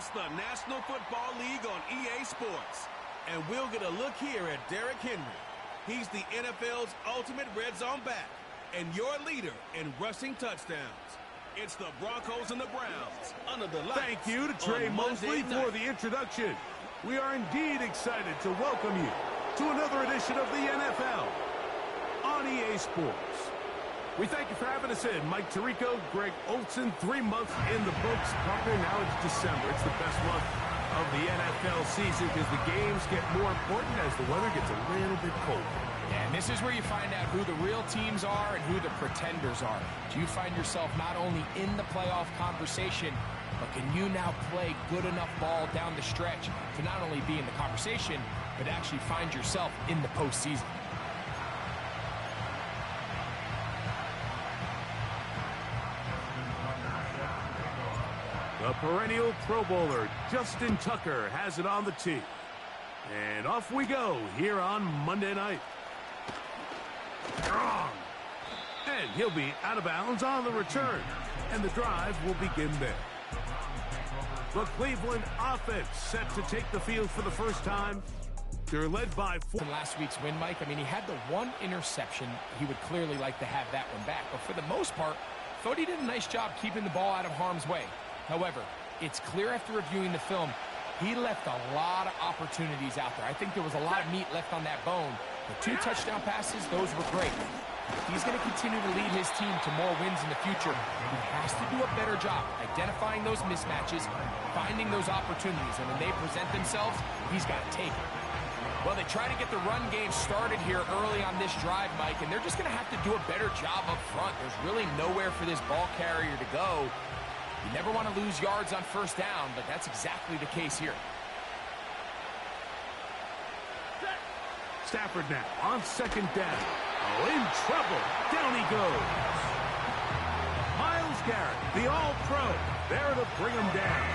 It's the National Football League on EA Sports. And we'll get a look here at Derrick Henry. He's the NFL's ultimate red zone back and your leader in rushing touchdowns. It's the Broncos and the Browns under the lights. Thank you to Trey Mosley for the introduction. We are indeed excited to welcome you to another edition of the NFL on EA Sports. We thank you for having us in. Mike Tirico, Greg Olsen, 3 months in the books. Parker, now it's December. It's the best month of the NFL season because the games get more important as the weather gets a little bit colder. And this is where you find out who the real teams are and who the pretenders are. Do you find yourself not only in the playoff conversation, but can you now play good enough ball down the stretch to not only be in the conversation, but actually find yourself in the postseason? The perennial Pro Bowler, Justin Tucker, has it on the tee. And off we go here on Monday night. Strong. And he'll be out of bounds on the return. And the drive will begin there. The Cleveland offense set to take the field for the first time. They're led by 4. From last week's win, Mike, I mean, he had the one interception. He would clearly like to have that one back. But for the most part, thought he did a nice job keeping the ball out of harm's way. However, it's clear after reviewing the film, he left a lot of opportunities out there. I think there was a lot of meat left on that bone. The 2 touchdown passes, those were great. If he's going to continue to lead his team to more wins in the future, he has to do a better job identifying those mismatches, finding those opportunities, and when they present themselves, he's got to take it. Well, they try to get the run game started here early on this drive, Mike, and they're just going to have to do a better job up front. There's really nowhere for this ball carrier to go. You never want to lose yards on first down, but that's exactly the case here. Stafford now on second down. Oh, in trouble. Down he goes. Myles Garrett, the All-Pro, there to bring him down.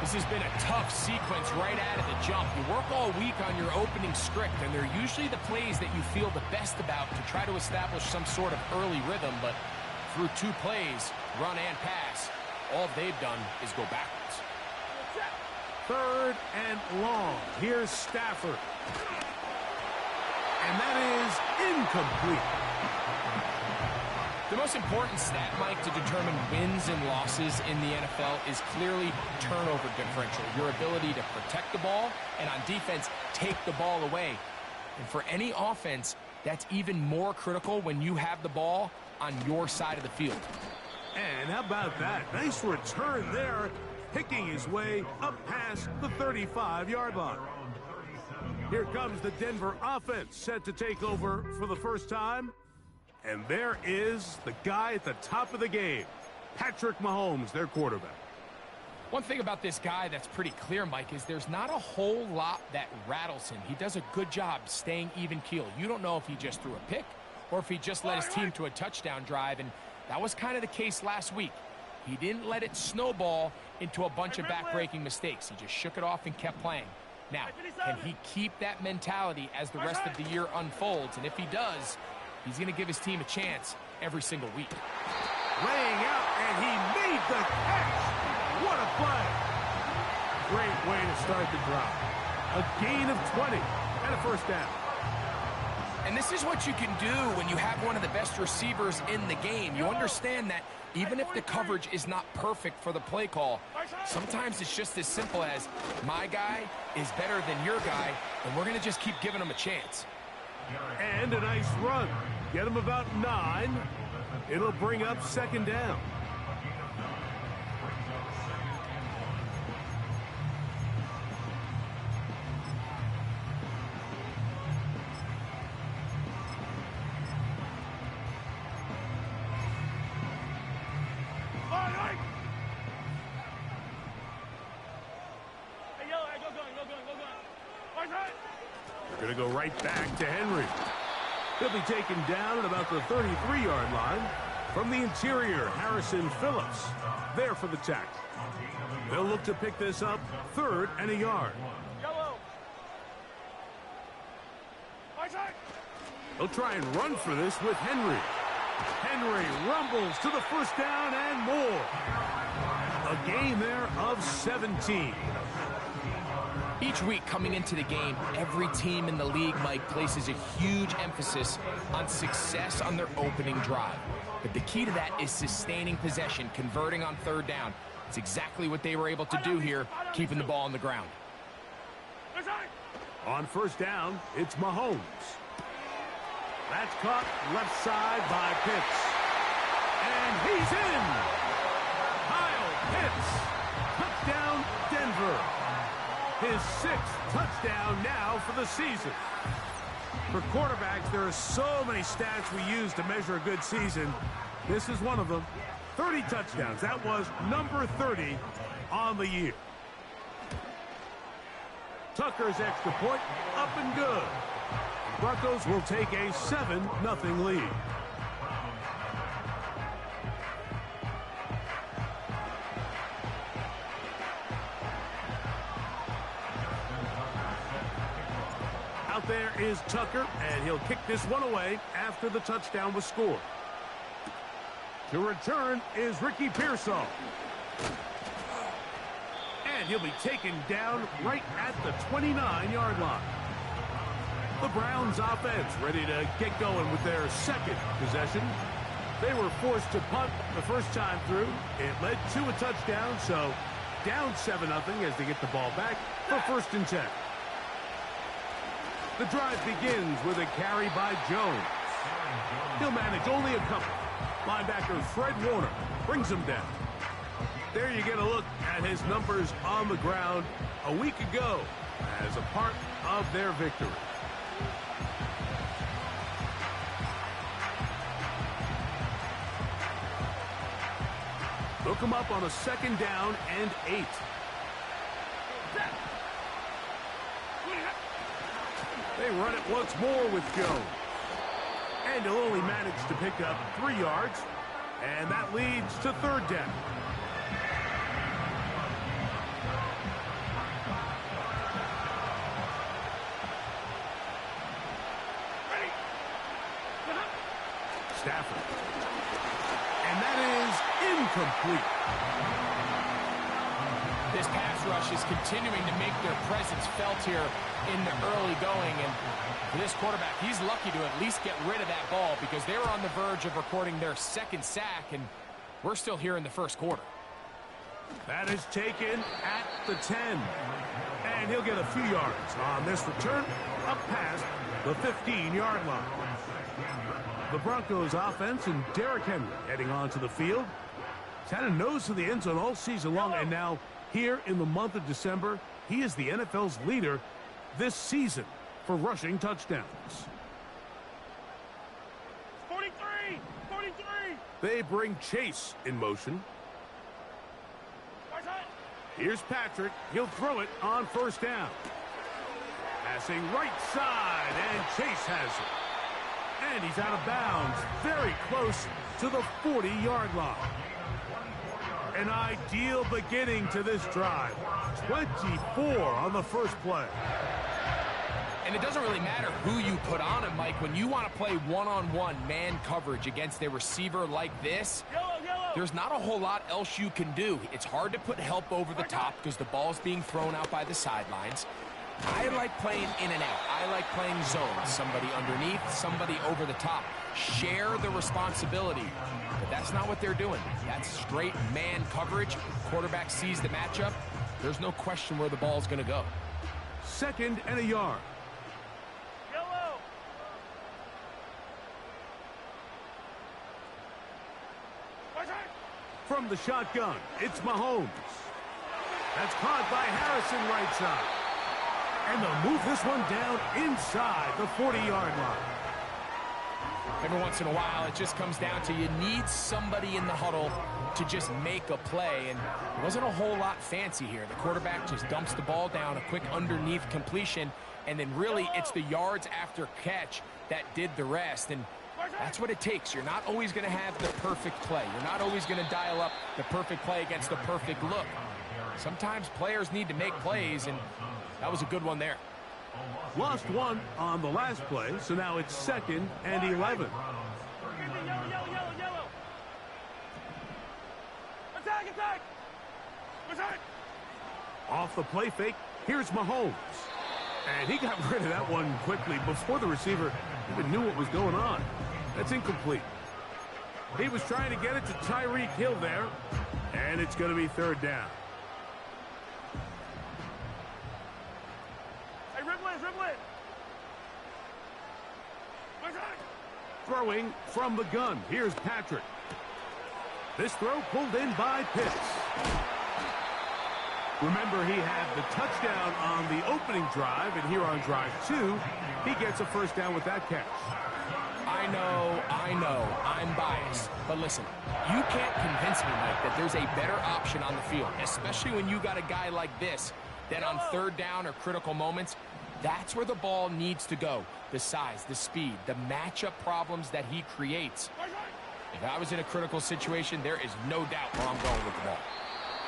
This has been a tough sequence right out of the jump. You work all week on your opening script, and they're usually the plays that you feel the best about to try to establish some sort of early rhythm, but through 2 plays, run and pass, all they've done is go backwards. 3rd and long. Here's Stafford. And that is incomplete. The most important stat, Mike, to determine wins and losses in the NFL is clearly turnover differential, your ability to protect the ball and on defense, take the ball away. And for any offense, that's even more critical when you have the ball on your side of the field. And how about that? Nice return there, picking his way up past the 35-yard line. Here comes the Denver offense set to take over for the first time. And there is the guy at the top of the game, Patrick Mahomes, their quarterback. One thing about this guy that's pretty clear, Mike, is there's not a whole lot that rattles him. He does a good job staying even keel. You don't know if he just threw a pick or if he just led his team to a touchdown drive, and that was kind of the case last week. He didn't let it snowball into a bunch of back-breaking mistakes. He just shook it off and kept playing. Now, can he keep that mentality as the rest of the year unfolds? And if he does, he's going to give his team a chance every single week. Laying out, and he made the catch. What a play. Great way to start the drive. A gain of 20 and a first down. And this is what you can do when you have one of the best receivers in the game. You understand that even if the coverage is not perfect for the play call, sometimes it's just as simple as my guy is better than your guy, and we're going to just keep giving him a chance. And a nice run. Get him about 9. It'll bring up second down. They're going to go right back to Henry. He'll be taken down at about the 33-yard line. From the interior, Harrison Phillips there for the tackle. They'll look to pick this up 3rd and a yard. They'll try and run for this with Henry. Henry rumbles to the first down and more. A gain there of 17. Each week coming into the game, every team in the league, Mike, places a huge emphasis on success on their opening drive. But the key to that is sustaining possession, converting on third down. It's exactly what they were able to do here, keeping the ball on the ground. On first down, it's Mahomes. That's caught left side by Pitts. And he's in! Kyle Pitts! Touchdown, Denver! His 6th touchdown now for the season. For quarterbacks, there are so many stats we use to measure a good season. This is one of them. 30 touchdowns. That was number 30 on the year. Tucker's extra point, up and good. Broncos will take a 7-0 lead. Out there is Tucker, and he'll kick this one away after the touchdown was scored. To return is Ricky Pearsall. And he'll be taken down right at the 29-yard line. The Browns offense ready to get going with their second possession. They were forced to punt the first time through. It led to a touchdown, so down 7-0 as they get the ball back for 1st and 10. The drive begins with a carry by Jones. He'll manage only a couple. Linebacker Fred Warner brings him down. There you get a look at his numbers on the ground a week ago as a part of their victory. Hook him up on a 2nd down and 8. They run it once more with Jones. And he'll only manage to pick up 3 yards. And that leads to 3rd down. Stafford. And that is incomplete. This pass rush is continuing to make their presence felt here in the early going. And for this quarterback, he's lucky to at least get rid of that ball because they were on the verge of recording their 2nd sack, and we're still here in the 1st quarter. That is taken at the 10. And he'll get a few yards on this return up past the 15-yard line. The Broncos offense and Derrick Henry heading onto the field. He's had a nose to the end zone all season long, and now here in the month of December, he is the NFL's leader this season for rushing touchdowns. 43! 43! They bring Chase in motion. Here's Patrick. He'll throw it on 1st down. Passing right side, and Chase has it. And he's out of bounds, very close to the 40-yard line. An ideal beginning to this drive. 24 on the first play. And it doesn't really matter who you put on him, Mike. When you want to play one-on-one man coverage against a receiver like this, there's not a whole lot else you can do. It's hard to put help over the top because the ball's being thrown out by the sidelines. I like playing in and out. I like playing zones. Somebody underneath, somebody over the top. Share the responsibility. But that's not what they're doing. That's straight man coverage. Quarterback sees the matchup. There's no question where the ball's going to go. 2nd and a yard. From the shotgun, it's Mahomes. That's caught by Harrison right side. And they'll move this one down inside the 40-yard line. Every once in a while, it just comes down to you need somebody in the huddle to just make a play. And it wasn't a whole lot fancy here. The quarterback just dumps the ball down, a quick underneath completion, and then really it's the yards after catch that did the rest. And that's what it takes. You're not always going to have the perfect play. You're not always going to dial up the perfect play against the perfect look. Sometimes players need to make plays, and that was a good one there. Lost one on the last play, so now it's 2nd and 11. Attack, attack! Off the play fake, here's Mahomes. And he got rid of that one quickly before the receiver even knew what was going on. That's incomplete. He was trying to get it to Tyreek Hill there, and it's going to be third down. Hey, dribble it. Throwing from the gun. Here's Patrick. This throw pulled in by Pitts. Remember, he had the touchdown on the opening drive, and here on drive 2, he gets a first down with that catch. I know, I'm biased. But listen, you can't convince me, Mike, that there's a better option on the field, especially when you got a guy like this, that on third down or critical moments, that's where the ball needs to go. The size, the speed, the matchup problems that he creates. If I was in a critical situation, there is no doubt where I'm going with the ball.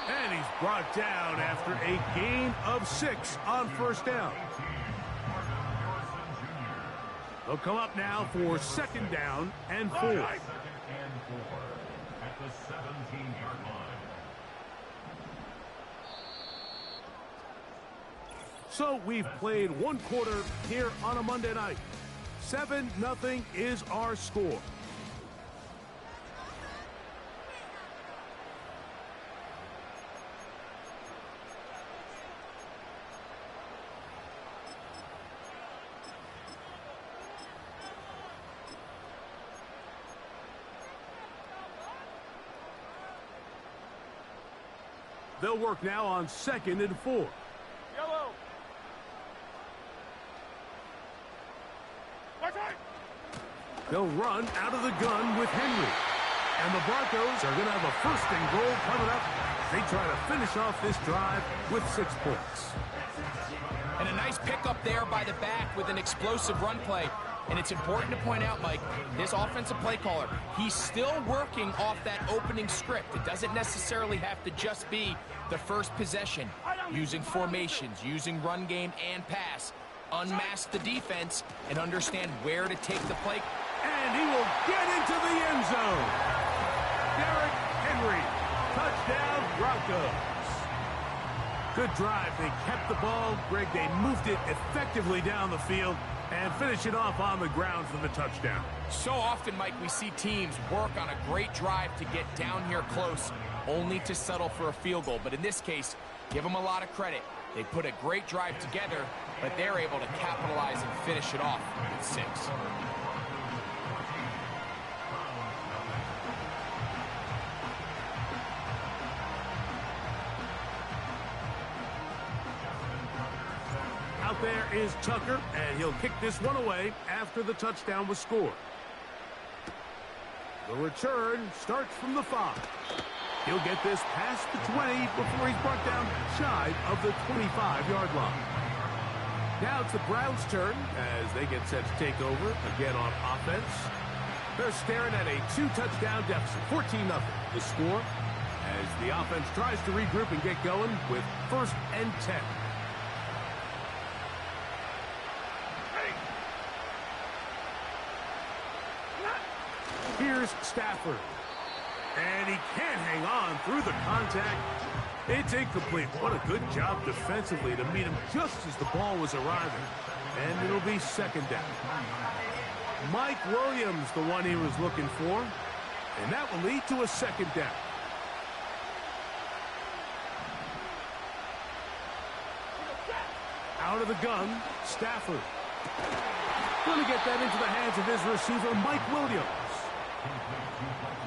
And he's brought down after a gain of 6 on first down. They'll come up now for second down and 4. At the 17-yard line. So we've played one quarter here on a Monday night. 7-0 is our score. They'll work now on 2nd and 4. Yellow. They'll run out of the gun with Henry. And the Broncos are going to have a 1st and goal coming up. They try to finish off this drive with 6 points. And a nice pickup there by the back with an explosive run play. And it's important to point out, Mike, this offensive play caller, he's still working off that opening script. It doesn't necessarily have to just be the first possession. Using formations, using run game and pass. Unmask the defense and understand where to take the play. And he will get into the end zone. Derrick Henry, touchdown Broncos. Good drive. They kept the ball. Greg, they moved it effectively down the field and finish it off on the ground for the touchdown. So often, Mike, we see teams work on a great drive to get down here close, only to settle for a field goal. But in this case, give them a lot of credit. They put a great drive together, but they're able to capitalize and finish it off with 6. Out there is Tucker, and he'll kick this one away after the touchdown was scored. The return starts from the 5. He'll get this past the 20 before he's brought down shy of the 25-yard line. Now it's the Browns' turn as they get set to take over again on offense. They're staring at a 2-touchdown deficit, 14-0. The score as the offense tries to regroup and get going with 1st and 10. Here's Stafford. And he can't hang on through the contact. It's incomplete. What a good job defensively to meet him just as the ball was arriving. And it'll be 2nd down. Mike Williams, the one he was looking for. And that will lead to a 2nd down. Out of the gun, Stafford. Going to get that into the hands of his receiver, Mike Williams.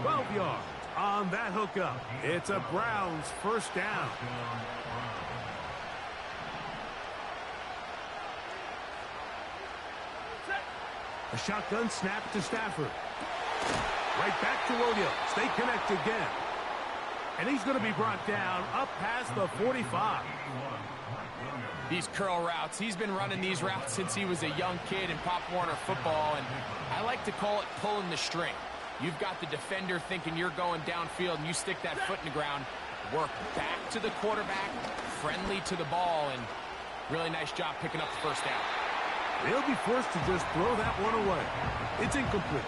12 yards on that hookup. It's a Browns 1st down. A shotgun snap to Stafford. Right back to Williams. They connect again. And he's going to be brought down up past the 45. These curl routes, he's been running these routes since he was a young kid in Pop Warner football, and I like to call it pulling the string. You've got the defender thinking you're going downfield, and you stick that foot in the ground, work back to the quarterback, friendly to the ball, and really nice job picking up the 1st down. They'll be forced to just throw that one away. It's incomplete.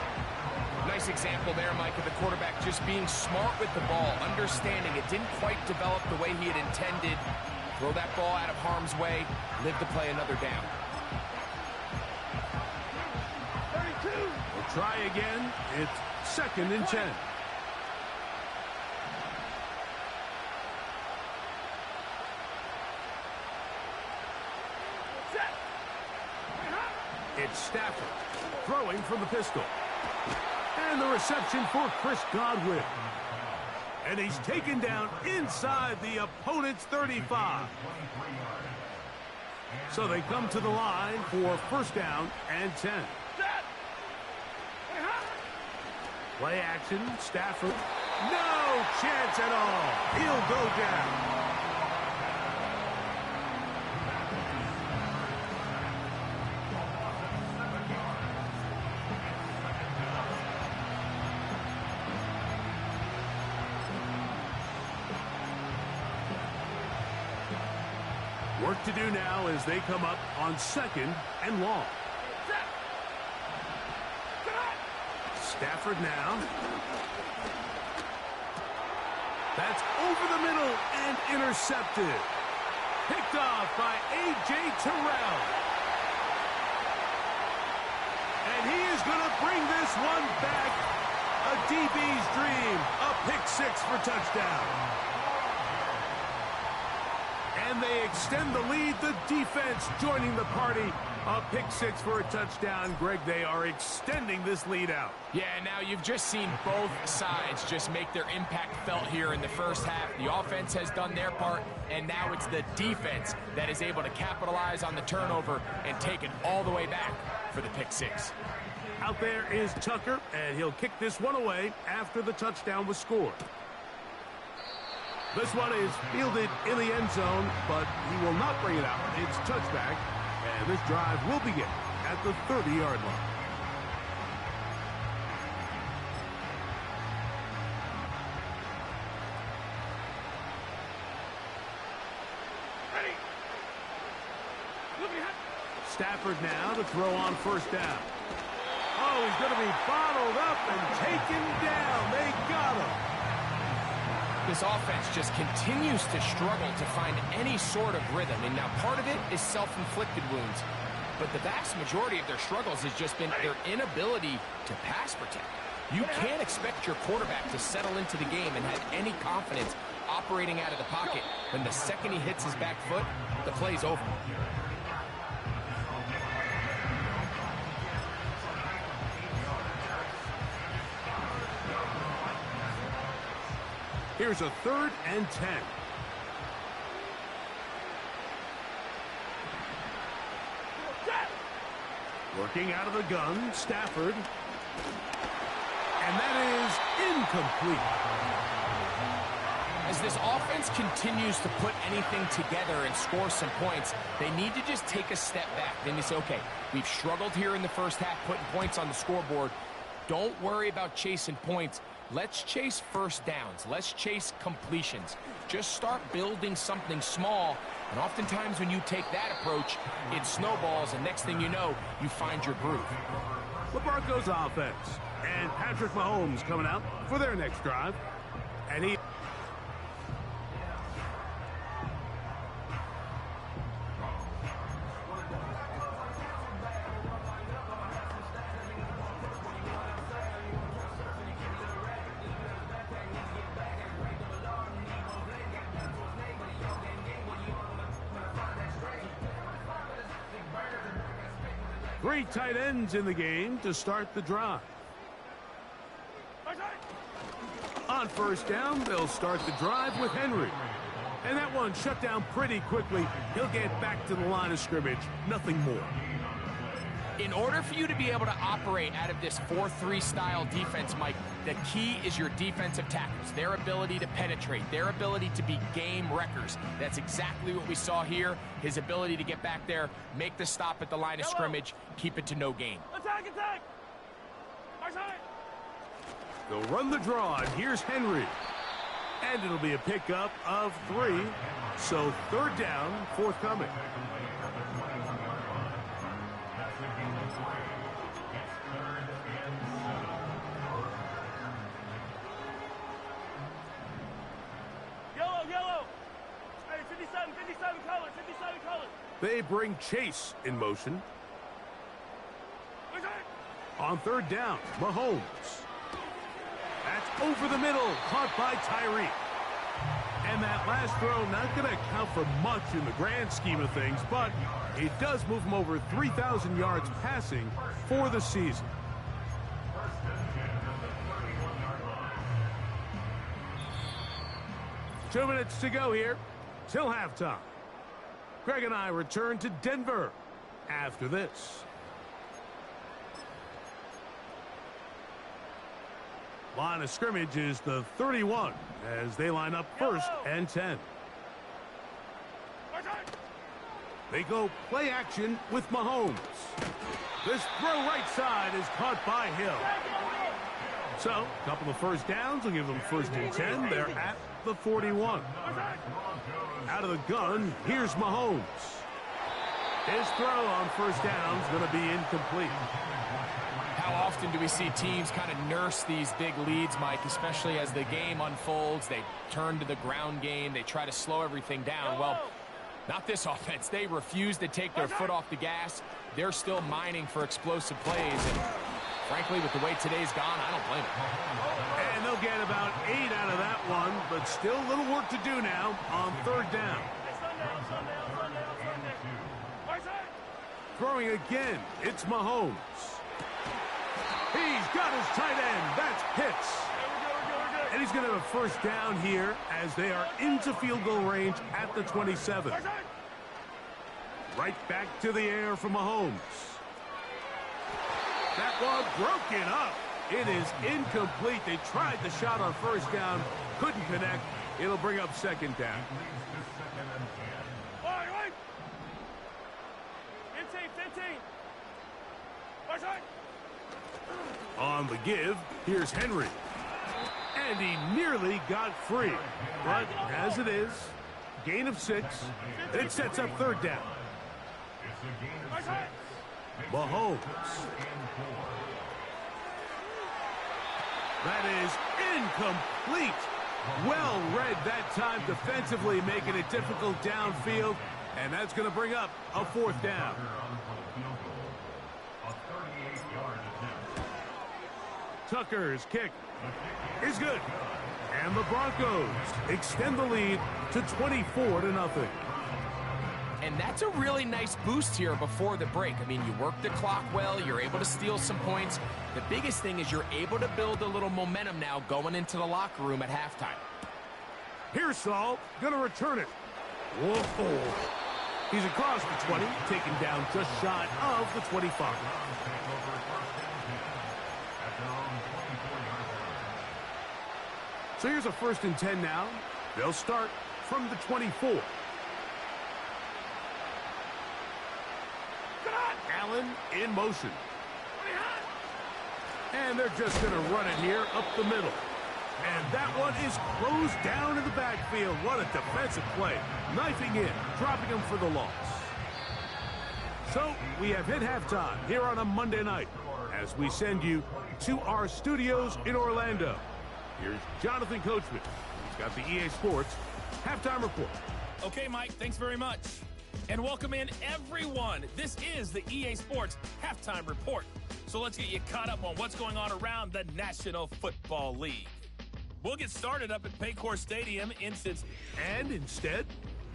Nice example there, Mike, of the quarterback just being smart with the ball, understanding it didn't quite develop the way he had intended. Throw that ball out of harm's way, live to play another down. 32. We'll try again. It's 2nd and 10. Set. It's Stafford throwing from the pistol. And the reception for Chris Godwin. And he's taken down inside the opponent's 35. So they come to the line for 1st down and 10. Set. Play action, Stafford. No chance at all. He'll go down. Work to do now as they come up on 2nd and long. Set. Stafford now. That's over the middle and intercepted. Picked off by A.J. Terrell. And he is going to bring this one back. A DB's dream. A pick 6 for touchdown. And they extend the lead. The defense joining the party. A pick 6 for a touchdown. Greg, they are extending this lead out. Yeah, now you've just seen both sides just make their impact felt here in the first half. The offense has done their part, and now it's the defense that is able to capitalize on the turnover and take it all the way back for the pick 6. Out there is Tucker, and he'll kick this one away after the touchdown was scored. This one is fielded in the end zone, but he will not bring it out. It's touchback, and this drive will begin at the 30-yard line. Ready. Looking ahead. Stafford now to throw on 1st down. Oh, he's going to be bottled up and taken down. They got him. This offense just continues to struggle to find any sort of rhythm. And now part of it is self-inflicted wounds. But the vast majority of their struggles has just been their inability to pass protect. You can't expect your quarterback to settle into the game and have any confidence operating out of the pocket when the second he hits his back foot, the play's over. Here's a 3rd and 10. Working out of the gun, Stafford. And that is incomplete. As this offense continues to put anything together and score some points, they need to just take a step back. Then they say, okay, we've struggled here in the first half, putting points on the scoreboard. Don't worry about chasing points. Let's chase 1st downs. Let's chase completions. Just start building something small. And oftentimes when you take that approach, it snowballs, and next thing you know, you find your groove. The Broncos offense. And Patrick Mahomes coming out for their next drive. And he... Three tight ends in the game to start the drive. On 1st down, they'll start the drive with Henry. And that one shut down pretty quickly. He'll get back to the line of scrimmage. Nothing more. In order for you to be able to operate out of this 4-3 style defense, Mike, the key is your defensive tackles, their ability to penetrate, their ability to be game wreckers. That's exactly what we saw here. His ability to get back there, make the stop at the line of scrimmage, keep it to no gain. Attack, attack! Our side! They'll run the draw, and here's Henry. And it'll be a pickup of 3. So 3rd down, forthcoming. They bring Chase in motion. Right side. On third down, Mahomes. That's over the middle, caught by Tyree. And that last throw not going to count for much in the grand scheme of things, but it does move him over 3,000 yards passing for the season. 2 minutes to go here till halftime. Greg and I return to Denver after this. Line of scrimmage is the 31 as they line up first and 10. Right side. They go play action with Mahomes. This throw right side is caught by Hill. So, a couple of first downs will give them first and 10. They're at the 41. Out of the gun, here's Mahomes. His throw on first down is going to be incomplete. How often do we see teams kind of nurse these big leads, Mike, especially as the game unfolds? They turn to the ground game. They try to slow everything down. Well, not this offense. They refuse to take their foot off the gas. They're still mining for explosive plays. And frankly, with the way today's gone, I don't blame them. And they'll get about 8 out of that one, but still a little work to do now on third down. Right side. Throwing again, it's Mahomes. He's got his tight end. That's Pitts. We're good. And he's going to have a first down here as they are into field goal range at the 27. Right side. Right back to the air for Mahomes. That one broken up. It is incomplete. They tried the shot on first down. Couldn't connect. It'll bring up second down. Right. 15. Right side. On the give, here's Henry. And he nearly got free. But as it is, gain of 6. It sets up third down. Right side. Mahomes. That is incomplete. Well read that time defensively, making it difficult downfield. And that's going to bring up a fourth down. Tucker's kick is good. And the Broncos extend the lead to 24-0. And that's a really nice boost here before the break. I mean, you work the clock well. You're able to steal some points. The biggest thing is you're able to build a little momentum now going into the locker room at halftime. Here's Saul, going to return it. Whoa. He's across the 20, taken down just shy of the 25. So here's a first and 10 now. They'll start from the 24. Allen in motion. And they're just going to run it here up the middle. And that one is closed down in the backfield. What a defensive play. Knifing in, dropping him for the loss. So we have hit halftime here on a Monday night as we send you to our studios in Orlando. Here's Jonathan Coachman. He's got the EA Sports halftime report. Okay, Mike, thanks very much. And welcome in, everyone. This is the EA Sports halftime report. So let's get you caught up on what's going on around the National Football League. We'll get started up at Paycor Stadium in Cincinnati. And instead,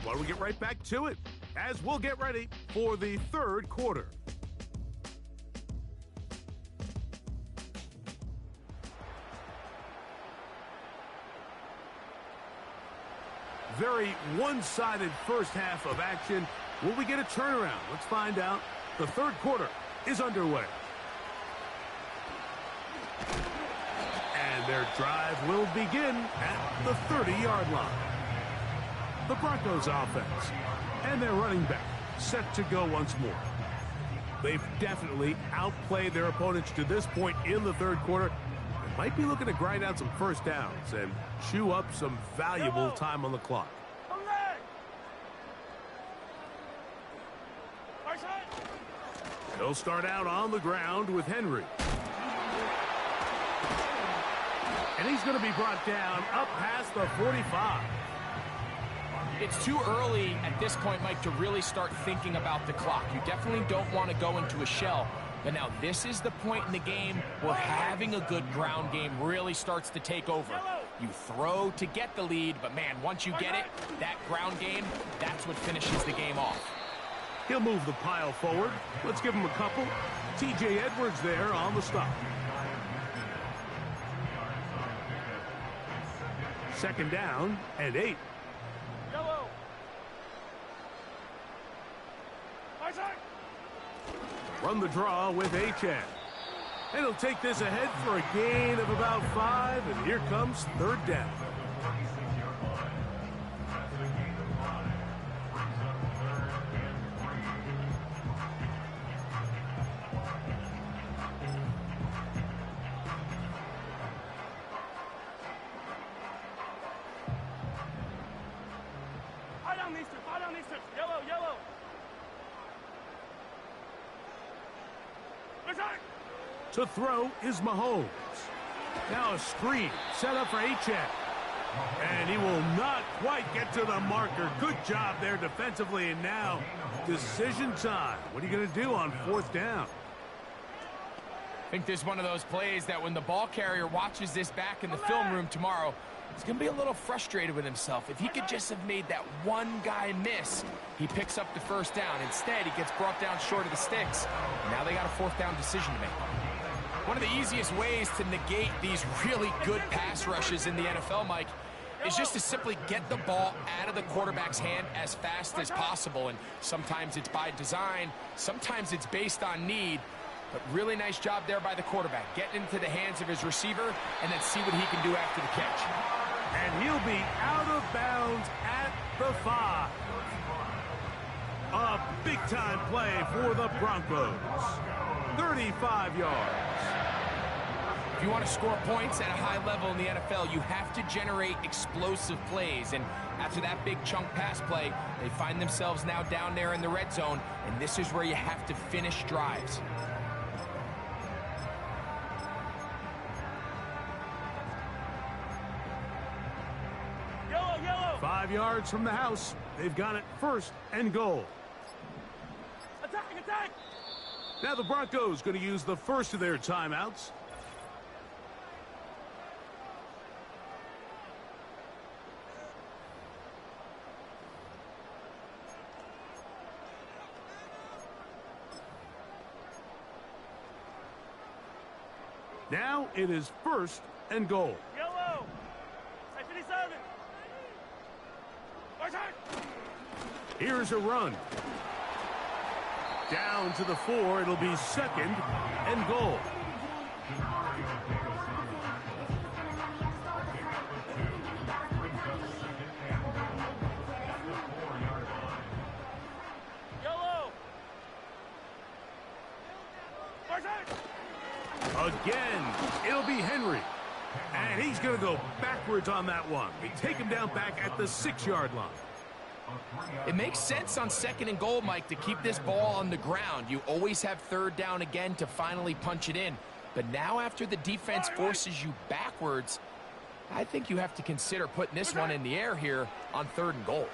why don't we get right back to it as we'll get ready for the third quarter. Very one-sided first half of action. Will we get a turnaround? Let's find out. The third quarter is underway. And their drive will begin at the 30-yard line. The Broncos offense and their running back set to go once more. They've definitely outplayed their opponents to this point in the third quarter. They might be looking to grind out some first downs and chew up some valuable time on the clock. They'll start out on the ground with Henry. And he's going to be brought down up past the 45. It's too early at this point, Mike, to really start thinking about the clock. You definitely don't want to go into a shell. But now this is the point in the game where having a good ground game really starts to take over. You throw to get the lead, but man, once you get it, that ground game, that's what finishes the game off. He'll move the pile forward. Let's give him a couple. T.J. Edwards there on the stop. Second down and 8. Yellow. High side. Run the draw with Achane. And he'll take this ahead for a gain of about 5, and here comes third down. High down these two. Yellow, yellow. High side. To throw is Mahomes. Now a screen set up for Achane. And he will not quite get to the marker. Good job there defensively. And now decision time. What are you going to do on fourth down? I think this is one of those plays that when the ball carrier watches this back in the film room tomorrow, he's going to be a little frustrated with himself. If he could just have made that one guy miss, he picks up the first down. Instead, he gets brought down short of the sticks. Now they got a fourth down decision to make. One of the easiest ways to negate these really good pass rushes in the NFL, Mike, is just to simply get the ball out of the quarterback's hand as fast as possible. And sometimes it's by design, sometimes it's based on need. But really nice job there by the quarterback, getting into the hands of his receiver and then see what he can do after the catch. And he'll be out of bounds at the 5. A big-time play for the Broncos. 35 yards. If you want to score points at a high level in the NFL, you have to generate explosive plays. And after that big chunk pass play, they find themselves now down there in the red zone, and this is where you have to finish drives. Yellow, yellow. 5 yards from the house. They've got it first and goal. Attack, attack. Now the Broncos going to use the first of their timeouts. Now it is first and goal. Yellow. 57. High side. Here's a run. Down to the 4. It'll be second and goal. Yellow. High side. Again, it'll be Henry. And he's going to go backwards on that one. They take him down back at the 6-yard line. It makes sense on second and goal, Mike, to keep this ball on the ground. You always have third down again to finally punch it in. But now after the defense forces you backwards, I think you have to consider putting this one in the air here on third and goal.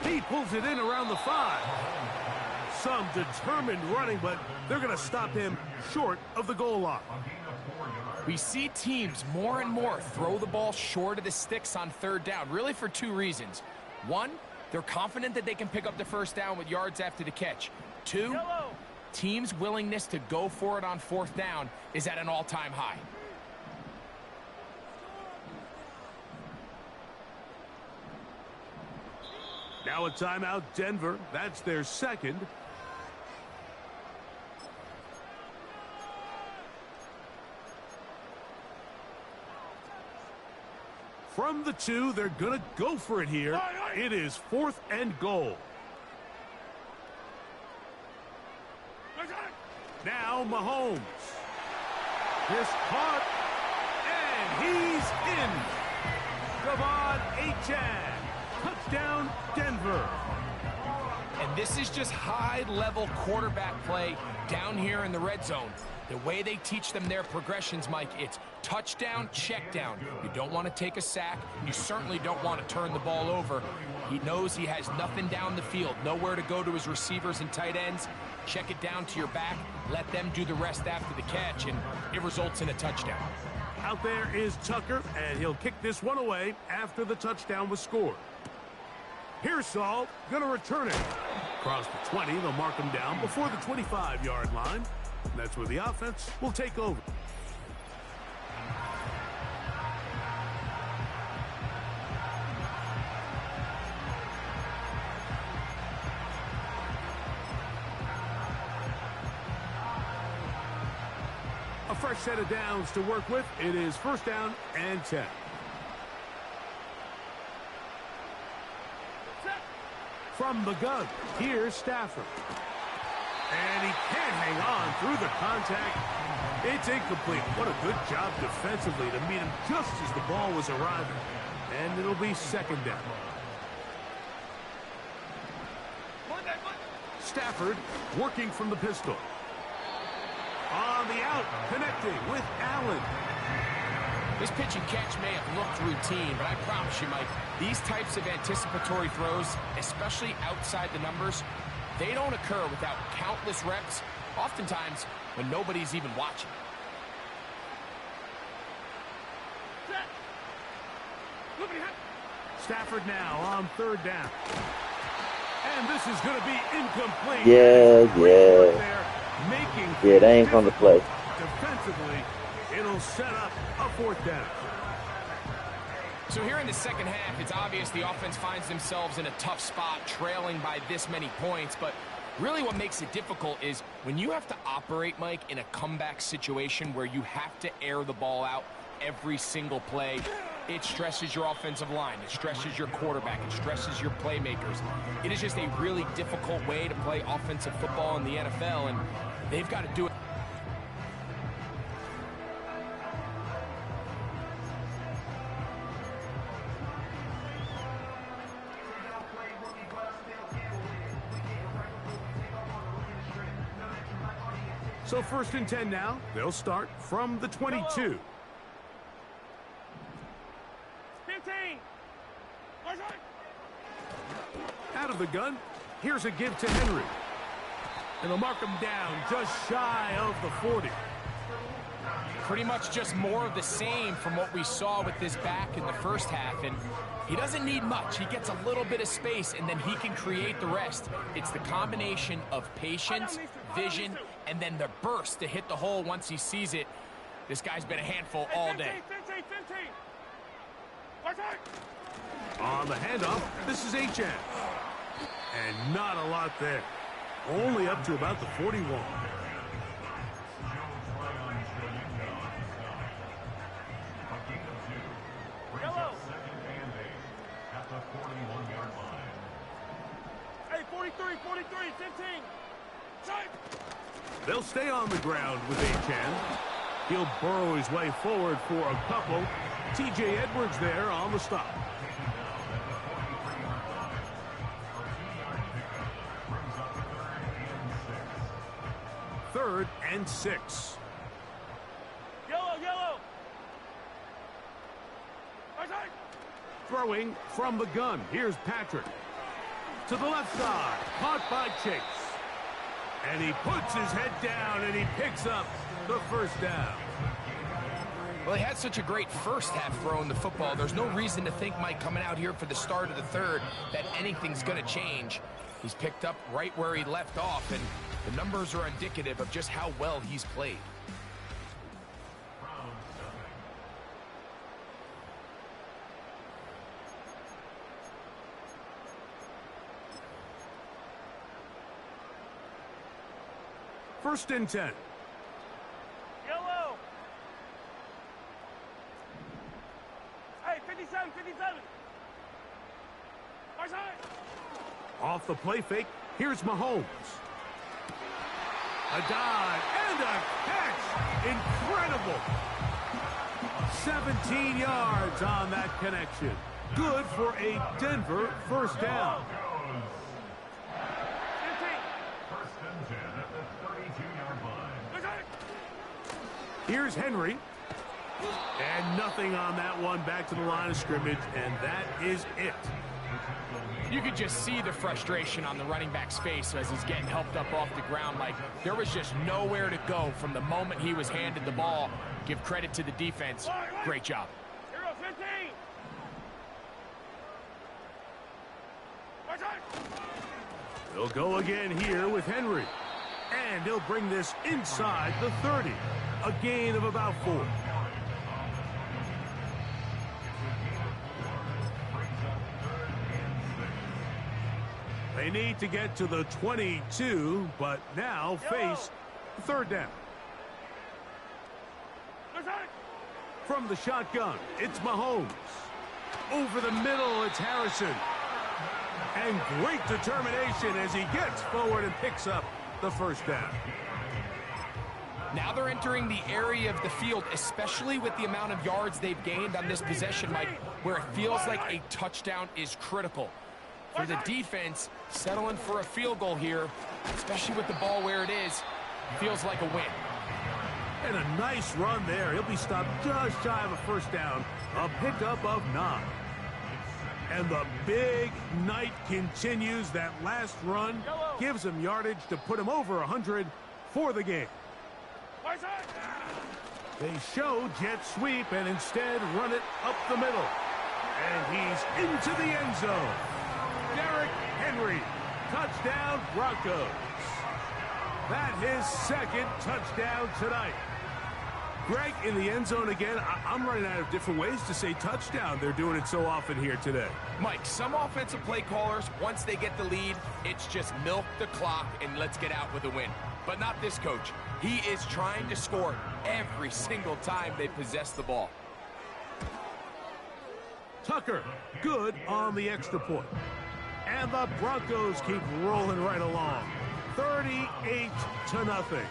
He pulls it in around the 5. Some determined running, but they're going to stop him short of the goal line. We see teams more and more throw the ball short of the sticks on third down, really for 2 reasons. 1, they're confident that they can pick up the first down with yards after the catch. 2, teams' willingness to go for it on fourth down is at an all-time high. Now a timeout, Denver. That's their second. From the 2, they're going to go for it here. It is fourth and goal. Now Mahomes. This caught, and he's in. Devon Achane. Touchdown, Denver. And this is just high-level quarterback play down here in the red zone. The way they teach them their progressions, Mike, it's touchdown, check down. You don't want to take a sack. You certainly don't want to turn the ball over. He knows he has nothing down the field, nowhere to go to his receivers and tight ends. Check it down to your back. Let them do the rest after the catch, and it results in a touchdown. Out there is Tucker, and he'll kick this one away after the touchdown was scored. Here's Saul, gonna return it. Across the 20, they'll mark him down before the 25-yard line. That's where the offense will take over. A fresh set of downs to work with. It is first down and 10. From the gun, here's Stafford. And he can't hang on through the contact. It's incomplete. What a good job defensively to meet him just as the ball was arriving. And it'll be second down. Stafford working from the pistol. On the out, connecting with Allen. This pitch and catch may have looked routine, but I promise you, Mike, these types of anticipatory throws, especially outside the numbers, they don't occur without countless reps, oftentimes when nobody's even watching. Stafford now on third down. And this is going to be incomplete. Yeah, they ain't from the play. Defensively, it'll set up a fourth down. So here in the second half, it's obvious the offense finds themselves in a tough spot, trailing by this many points. But really what makes it difficult is when you have to operate, Mike, in a comeback situation where you have to air the ball out every single play, it stresses your offensive line. It stresses your quarterback. It stresses your playmakers. It is just a really difficult way to play offensive football in the NFL, and they've got to do it. So first and 10 now. They'll start from the 22. 15. Out of the gun. Here's a give to Henry. And they'll mark him down just shy of the 40. Pretty much just more of the same from what we saw with this back in the first half. And he doesn't need much. He gets a little bit of space, and then he can create the rest. It's the combination of patience, vision, and then the burst to hit the hole once he sees it. This guy's been a handful all day. 15. On the handoff, this is HN. And not a lot there. Only up to about the 41. Yellow. Hey, 43, 15. They'll stay on the ground with HN. He'll burrow his way forward for a couple. TJ Edwards there on the stop. Third and 6. Yellow. Throwing from the gun. Here's Patrick. To the left side. Caught by Chase. And he puts his head down and he picks up the first down. Well, he had such a great first half throwing the football. There's no reason to think, Mike, coming out here for the start of the third, that anything's going to change. He's picked up right where he left off, and the numbers are indicative of just how well he's played. First and 10. Yellow. Hey, 57. Off the play fake, here's Mahomes. A dive and a catch. Incredible. 17 yards on that connection. Good for a Denver first down. Here's Henry. And nothing on that one. Back to the line of scrimmage, and that is it. You could just see the frustration on the running back's face as he's getting helped up off the ground. Like, there was just nowhere to go from the moment he was handed the ball. Give credit to the defense. Great job. Hero 15. They'll go again here with Henry. And he'll bring this inside the 30. A gain of about 4. They need to get to the 22, but now face third down. From the shotgun, it's Mahomes. Over the middle, it's Harrison. And great determination as he gets forward and picks up the first down. Now they're entering the area of the field, especially with the amount of yards they've gained on this possession, Mike, where it feels like a touchdown is critical. For the defense, settling for a field goal here, especially with the ball where it is, feels like a win. And a nice run there. He'll be stopped just shy of a first down. A pickup of 9. And the big night continues. That last run gives him yardage to put him over 100 for the game. They show jet sweep and instead run it up the middle. And he's into the end zone. Derrick Henry, touchdown Broncos. That his second touchdown tonight. Greg, in the end zone again. I'm running out of different ways to say touchdown. They're doing it so often here today. Mike, some offensive play callers, once they get the lead, it's just milk the clock and let's get out with a win. But not this coach. He is trying to score every single time they possess the ball. Tucker, good on the extra point. And the Broncos keep rolling right along. 38-0.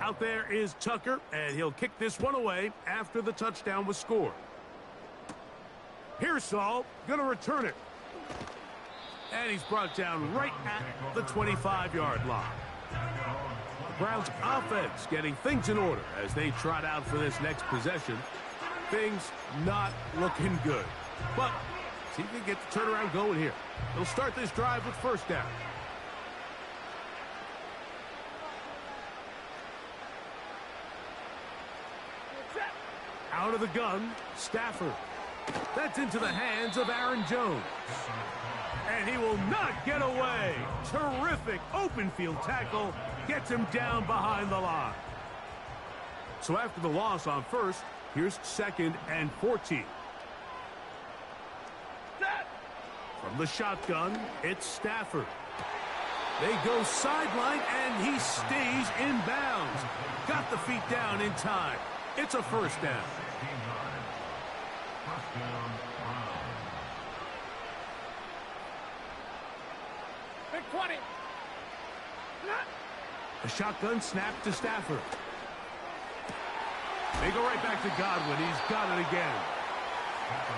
Out there is Tucker, and he'll kick this one away after the touchdown was scored. Pearsall going to return it. And he's brought down right at the 25-yard line. The Browns offense getting things in order as they trot out for this next possession. Things not looking good. But see if they can get the turnaround going here. They'll start this drive with first down. Out of the gun, Stafford. That's into the hands of Aaron Jones. And he will not get away. Terrific open field tackle. Gets him down behind the line. So after the loss on first, here's 2nd and 14. From the shotgun, it's Stafford. They go sideline, and he stays in bounds. Got the feet down in time. It's a first down. Big 20. A shotgun snap to Stafford. They go right back to Godwin. He's got it again.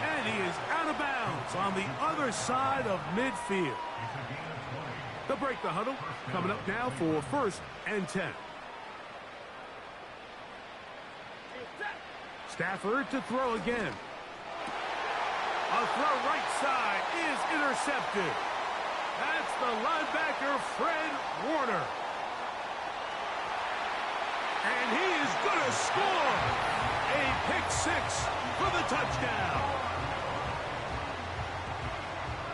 And he is out of bounds on the other side of midfield. They'll break the huddle. Coming up now for 1st and 10. Stafford to throw again. A throw right side is intercepted. That's the linebacker, Fred Warner. And he is going to score. A pick 6 for the touchdown.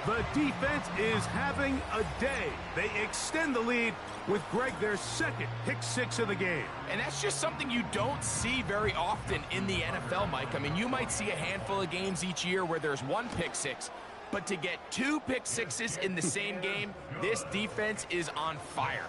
The defense is having a day. They extend the lead with Greg their second pick-6 of the game. And that's just something you don't see very often in the NFL, Mike. I mean, you might see a handful of games each year where there's one pick-6, but to get 2 pick-6s in the same game, this defense is on fire.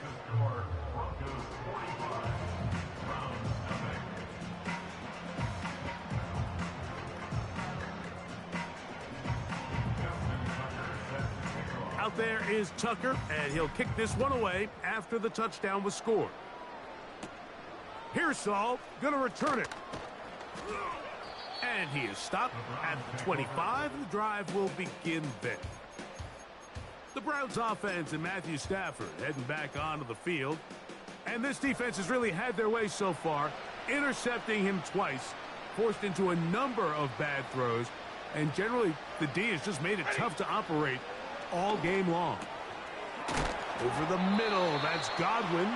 Out there is Tucker, and he'll kick this one away after the touchdown was scored. Here's Saul, going to return it. And he is stopped at the 25. The drive will begin there. The Browns offense and Matthew Stafford heading back onto the field. And this defense has really had their way so far, intercepting him twice, forced into a number of bad throws, and generally the D has just made it tough to operate all game long. Over the middle, that's Godwin.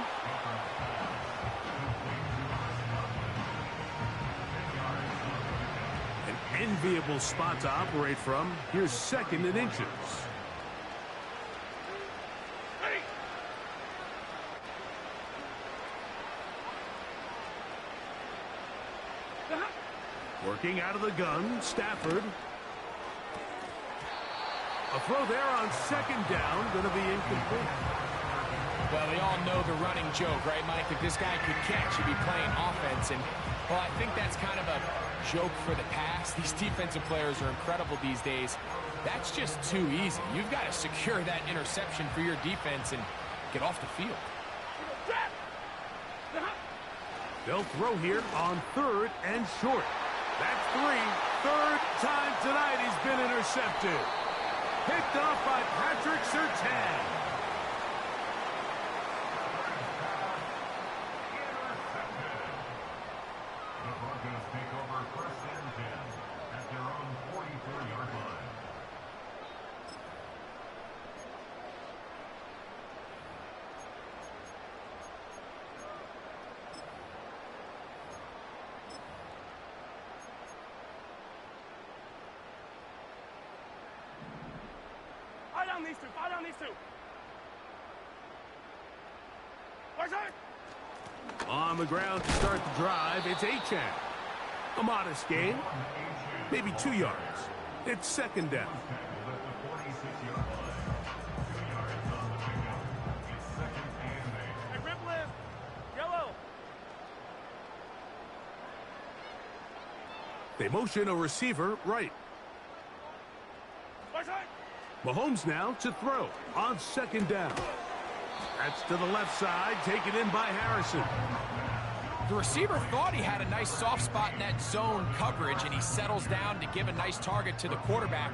An enviable spot to operate from. Here's 2nd and inches. Working out of the gun, Stafford. A throw there on 2nd down, going to be incomplete. Well, we all know the running joke, right, Mike? If this guy could catch, he'd be playing offense. And, well, I think that's kind of a joke for the past. These defensive players are incredible these days. That's just too easy. You've got to secure that interception for your defense and get off the field. They'll throw here on 3rd and short. That's 3. 3rd time tonight he's been intercepted. Picked off by Patrick Surtain. The Broncos take over 1st and 10 at their own 43-yard line. Fire down these two. On the ground to start the drive, it's Achane. A modest gain, maybe 2 yards. It's 2nd down. Hey, rip lift. Yellow. They motion a receiver right. Mahomes now to throw on 2nd down. That's to the left side, taken in by Harrison. The receiver thought he had a nice soft spot in that zone coverage, and he settles down to give a nice target to the quarterback.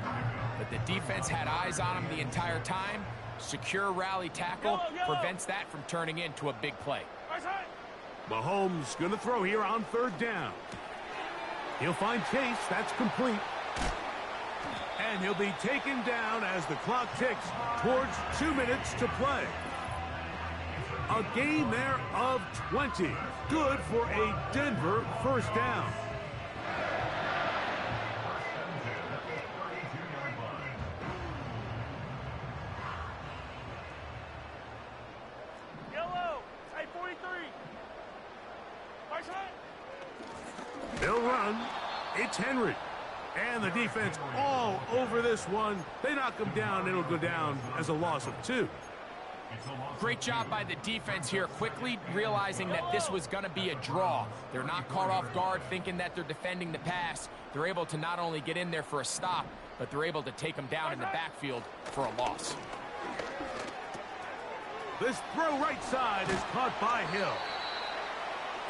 But the defense had eyes on him the entire time. Secure rally tackle prevents that from turning into a big play. Mahomes going to throw here on 3rd down. He'll find Chase. That's complete. And he'll be taken down as the clock ticks towards 2 minutes to play. A gain there of 20. Good for a Denver 1st down. Yellow. Hey, 43. They'll run. It's Henry. And the defense all over this one. They knock him down. It'll go down as a loss of 2. Great job by the defense here, quickly realizing that this was going to be a draw. They're not caught off guard thinking that they're defending the pass. They're able to not only get in there for a stop, but they're able to take them down in the backfield for a loss. This throw right side is caught by Hill.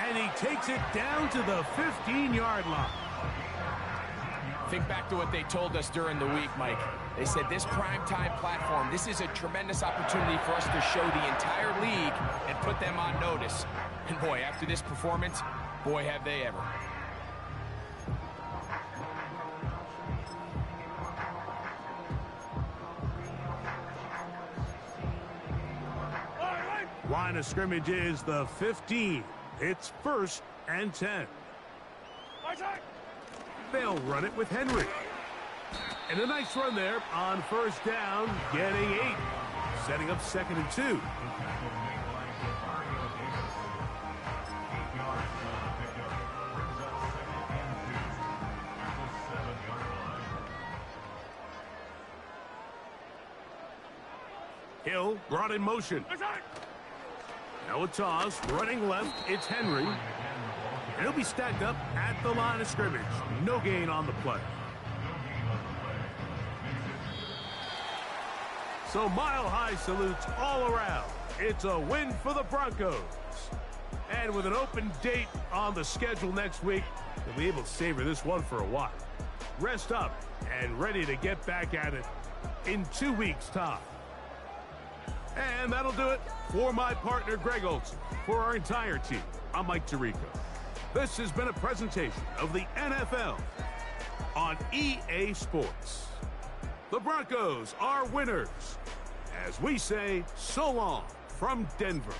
And he takes it down to the 15-yard line. Think back to what they told us during the week, Mike. They said this primetime platform, this is a tremendous opportunity for us to show the entire league and put them on notice. And boy, after this performance, boy, have they ever. Line of scrimmage is the 15. It's 1st and 10. They'll run it with Henry. And a nice run there on first down, getting 8. Setting up 2nd and 2. The tackle made by Mario Davis. 8 yards on the pickup. Brings up 2nd and 2 at the 7-yard line. Hill brought in motion. Now a toss, running left, it's Henry. And he'll be stacked up at the line of scrimmage. No gain on the play. So mile-high salutes all around. It's a win for the Broncos. And with an open date on the schedule next week, they'll be able to savor this one for a while. Rest up and ready to get back at it in 2 weeks' time. And that'll do it for my partner, Greg Olson. For our entire team, I'm Mike Tirico. This has been a presentation of the NFL on EA Sports. The Broncos are winners, as we say so long from Denver.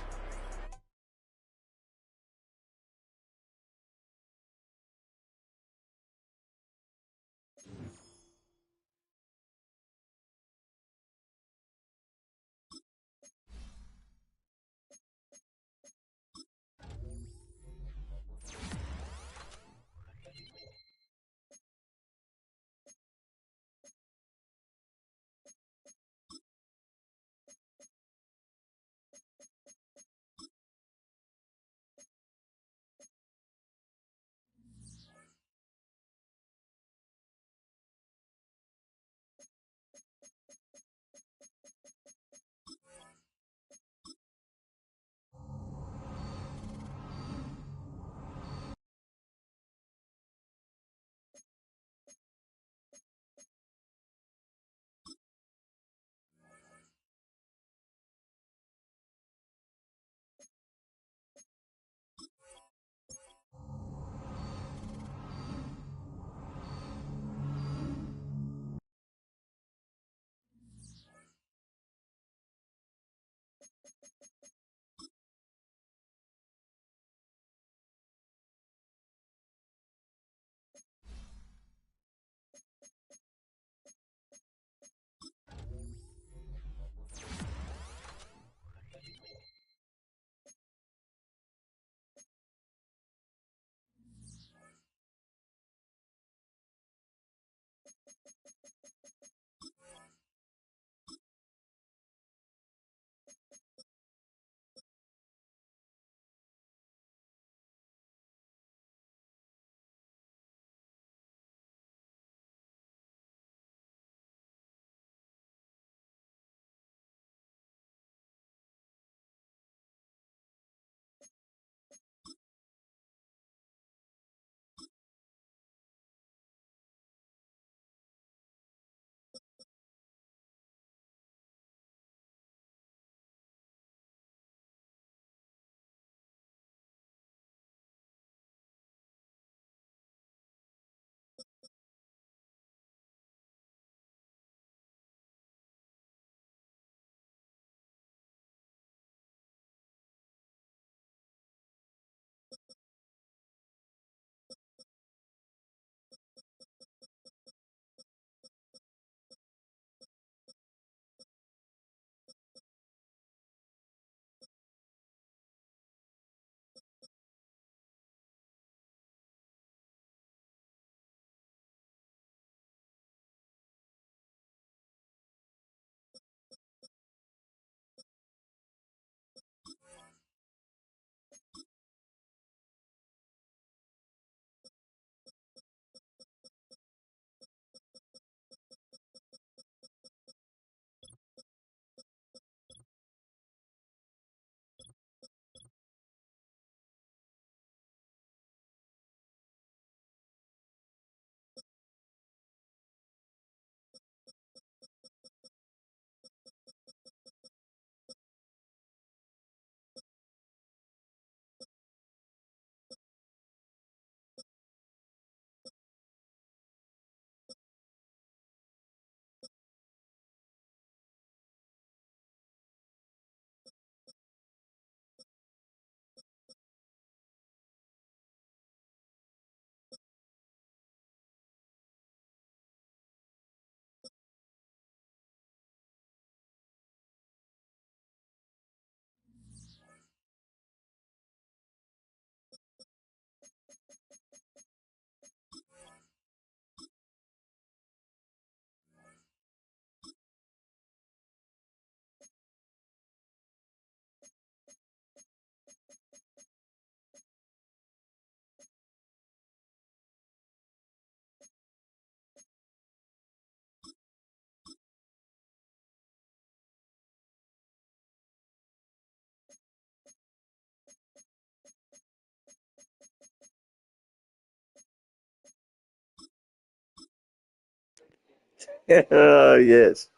Yes.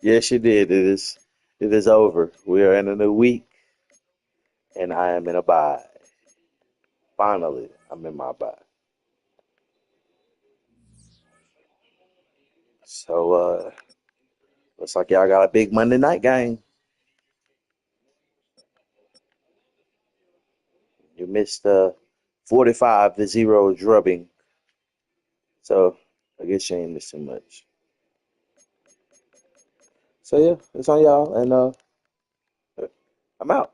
Yes, you did. It is over. We are in a new week, and I am in a bye. Finally, I'm in my bye. So, looks like y'all got a big Monday night game. You missed 45-0 drubbing. So, I guess you ain't missing much. So, yeah, it's on y'all, and I'm out.